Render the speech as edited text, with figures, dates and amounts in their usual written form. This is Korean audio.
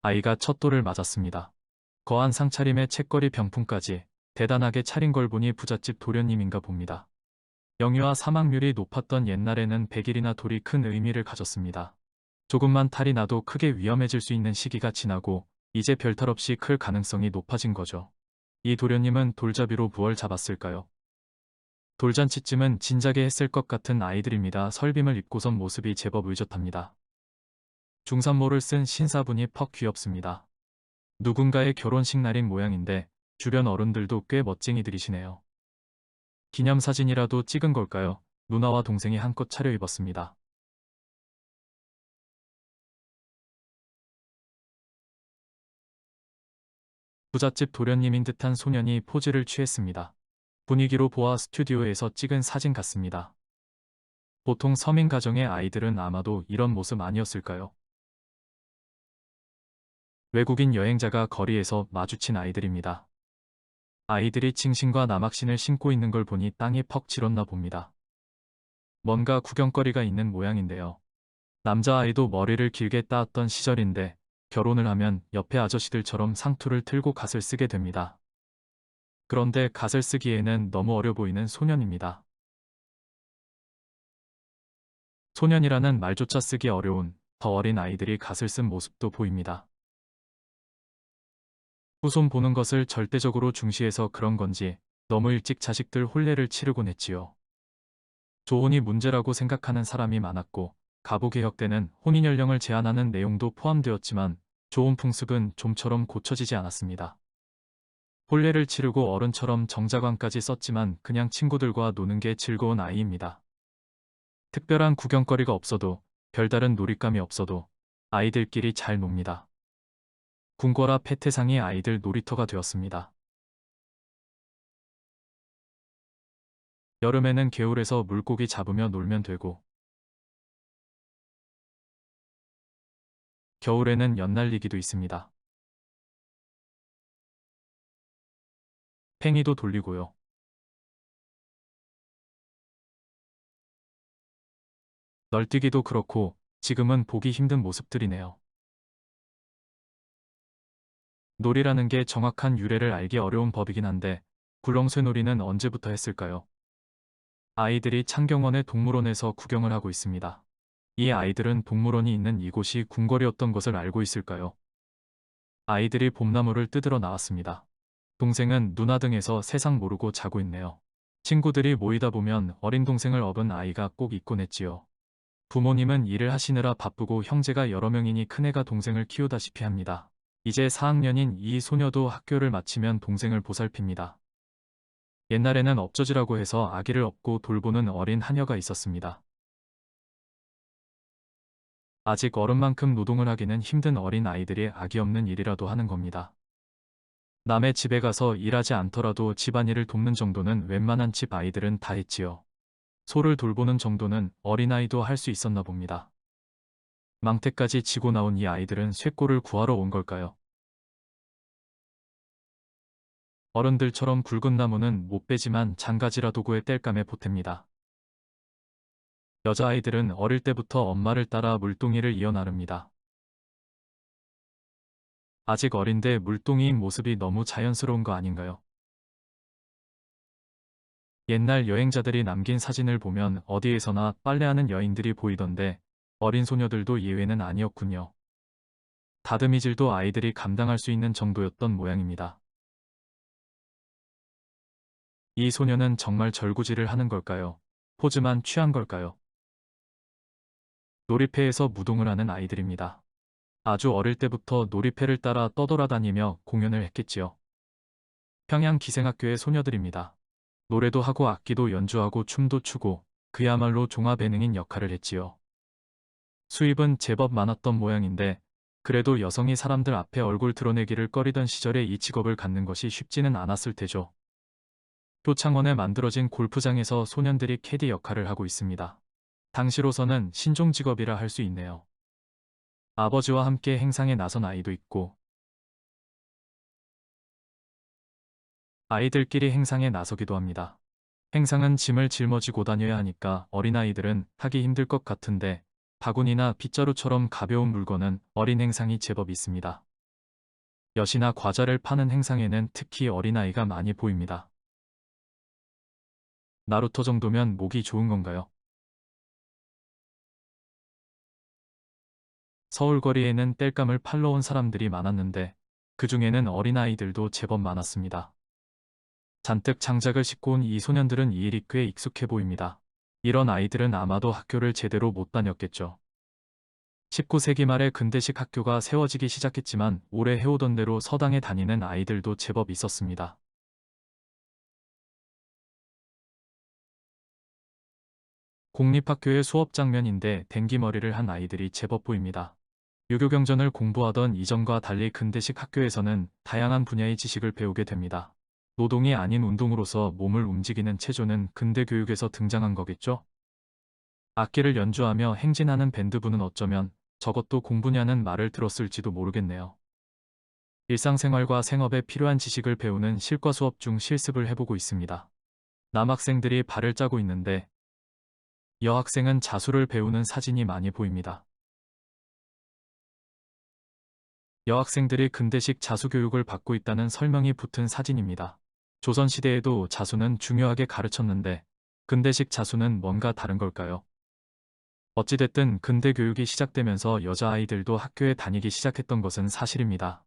아이가 첫 돌을 맞았습니다. 거한 상차림에 책거리 병풍까지 대단하게 차린 걸 보니 부잣집 도련님인가 봅니다. 영유아 사망률이 높았던 옛날에는 100일이나 돌이 큰 의미를 가졌습니다. 조금만 탈이 나도 크게 위험해질 수 있는 시기가 지나고 이제 별탈 없이 클 가능성이 높아진 거죠. 이 도련님은 돌잡이로 무얼 잡았을까요? 돌잔치쯤은 진작에 했을 것 같은 아이들입니다. 설빔을 입고선 모습이 제법 의젓합니다. 중산모를 쓴 신사분이 퍽 귀엽습니다. 누군가의 결혼식 날인 모양인데 주변 어른들도 꽤 멋쟁이들이시네요. 기념사진이라도 찍은 걸까요? 누나와 동생이 한껏 차려입었습니다. 부잣집 도련님인 듯한 소년이 포즈를 취했습니다. 분위기로 보아 스튜디오에서 찍은 사진 같습니다. 보통 서민 가정의 아이들은 아마도 이런 모습 아니었을까요? 외국인 여행자가 거리에서 마주친 아이들입니다. 아이들이 칭신과 남학신을 신고 있는 걸 보니 땅이 퍽 질었나 봅니다. 뭔가 구경거리가 있는 모양인데요. 남자아이도 머리를 길게 따았던 시절인데 결혼을 하면 옆에 아저씨들처럼 상투를 틀고 갓을 쓰게 됩니다. 그런데 갓을 쓰기에는 너무 어려 보이는 소년입니다. 소년이라는 말조차 쓰기 어려운 더 어린 아이들이 갓을 쓴 모습도 보입니다. 후손 보는 것을 절대적으로 중시해서 그런 건지 너무 일찍 자식들 혼례를 치르곤 했지요. 조혼이 문제라고 생각하는 사람이 많았고 가부개혁 때는 혼인연령을 제한하는 내용도 포함되었지만 조혼 풍습은 좀처럼 고쳐지지 않았습니다. 혼례를 치르고 어른처럼 정자관까지 썼지만 그냥 친구들과 노는 게 즐거운 아이입니다. 특별한 구경거리가 없어도 별다른 놀잇감이 없어도 아이들끼리 잘 놉니다. 궁궐 앞 페태상이 아이들 놀이터가 되었습니다. 여름에는 개울에서 물고기 잡으며 놀면 되고 겨울에는 연날리기도 있습니다. 팽이도 돌리고요. 널뛰기도 그렇고 지금은 보기 힘든 모습들이네요. 놀이라는 게 정확한 유래를 알기 어려운 법이긴 한데 굴렁쇠놀이는 언제부터 했을까요? 아이들이 창경원의 동물원에서 구경을 하고 있습니다. 이 아이들은 동물원이 있는 이곳이 궁궐이었던 것을 알고 있을까요? 아이들이 봄나무를 뜯으러 나왔습니다. 동생은 누나 등에서 세상 모르고 자고 있네요. 친구들이 모이다 보면 어린 동생을 업은 아이가 꼭 있곤 했지요. 부모님은 일을 하시느라 바쁘고 형제가 여러 명이니 큰애가 동생을 키우다시피 합니다. 이제 4학년인 이 소녀도 학교를 마치면 동생을 보살핍니다. 옛날에는 업저지라고 해서 아기를 업고 돌보는 어린 하녀가 있었습니다. 아직 어른만큼 노동을 하기는 힘든 어린 아이들이 아기 없는 일이라도 하는 겁니다. 남의 집에 가서 일하지 않더라도 집안일을 돕는 정도는 웬만한 집 아이들은 다 했지요. 소를 돌보는 정도는 어린아이도 할 수 있었나 봅니다. 망태까지 지고 나온 이 아이들은 쇠꼬를 구하러 온 걸까요? 어른들처럼 굵은 나무는 못 베지만 장가지라 도구에 땔감에 보탭니다. 여자아이들은 어릴 때부터 엄마를 따라 물동이를 이어 나릅니다. 아직 어린데 물동이인 모습이 너무 자연스러운 거 아닌가요? 옛날 여행자들이 남긴 사진을 보면 어디에서나 빨래하는 여인들이 보이던데 어린 소녀들도 예외는 아니었군요. 다듬이질도 아이들이 감당할 수 있는 정도였던 모양입니다. 이 소녀는 정말 절구질을 하는 걸까요? 포즈만 취한 걸까요? 놀이터에서 무동을 하는 아이들입니다. 아주 어릴 때부터 놀이터를 따라 떠돌아다니며 공연을 했겠지요. 평양 기생학교의 소녀들입니다. 노래도 하고 악기도 연주하고 춤도 추고 그야말로 종합예능인 역할을 했지요. 수입은 제법 많았던 모양인데 그래도 여성이 사람들 앞에 얼굴 드러내기를 꺼리던 시절에 이 직업을 갖는 것이 쉽지는 않았을 테죠. 표창원에 만들어진 골프장에서 소년들이 캐디 역할을 하고 있습니다. 당시로서는 신종 직업이라 할 수 있네요. 아버지와 함께 행상에 나선 아이도 있고 아이들끼리 행상에 나서기도 합니다. 행상은 짐을 짊어지고 다녀야 하니까 어린아이들은 하기 힘들 것 같은데 바구니나 빗자루처럼 가벼운 물건은 어린 행상이 제법 있습니다. 엿이나 과자를 파는 행상에는 특히 어린아이가 많이 보입니다. 나루토 정도면 목이 좋은 건가요? 서울 거리에는 땔감을 팔러 온 사람들이 많았는데 그 중에는 어린아이들도 제법 많았습니다. 잔뜩 장작을 싣고 온 이 소년들은 이 일이 꽤 익숙해 보입니다. 이런 아이들은 아마도 학교를 제대로 못 다녔겠죠. 19세기 말에 근대식 학교가 세워지기 시작했지만 오래 해오던 대로 서당에 다니는 아이들도 제법 있었습니다. 공립학교의 수업 장면인데 댕기머리를 한 아이들이 제법 보입니다. 유교경전을 공부하던 이전과 달리 근대식 학교에서는 다양한 분야의 지식을 배우게 됩니다. 노동이 아닌 운동으로서 몸을 움직이는 체조는 근대 교육에서 등장한 거겠죠? 악기를 연주하며 행진하는 밴드부는 어쩌면 저것도 공부냐는 말을 들었을지도 모르겠네요. 일상생활과 생업에 필요한 지식을 배우는 실과 수업 중 실습을 해보고 있습니다. 남학생들이 발을 짜고 있는데 여학생은 자수를 배우는 사진이 많이 보입니다. 여학생들이 근대식 자수 교육을 받고 있다는 설명이 붙은 사진입니다. 조선시대에도 자수는 중요하게 가르쳤는데 근대식 자수는 뭔가 다른 걸까요? 어찌됐든 근대 교육이 시작되면서 여자아이들도 학교에 다니기 시작했던 것은 사실입니다.